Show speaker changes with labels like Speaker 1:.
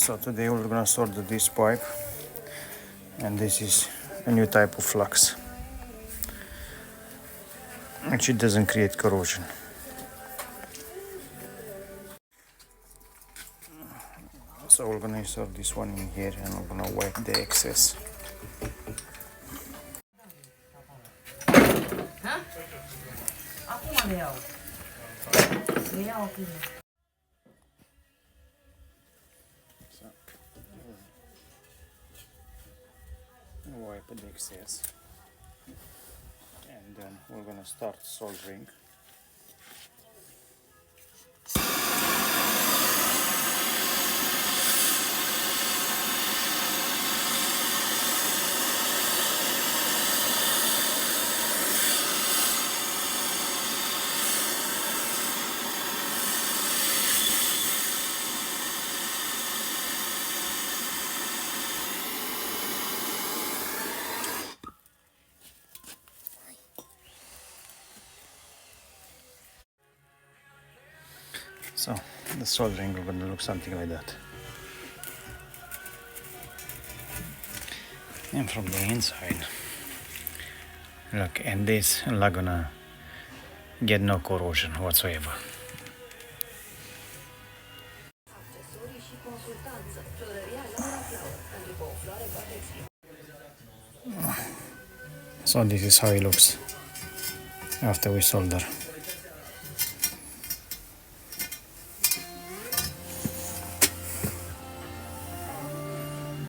Speaker 1: So today we're gonna solder this pipe, and this is a new type of flux, which it doesn't create corrosion. So we're gonna insert this one in here and we're gonna wipe the excess. So, wipe the excess, and then we're gonna start soldering. So the soldering is going to look something like that. And from the inside, look, and this is not gonna get no corrosion whatsoever. So this is how it looks after we solder.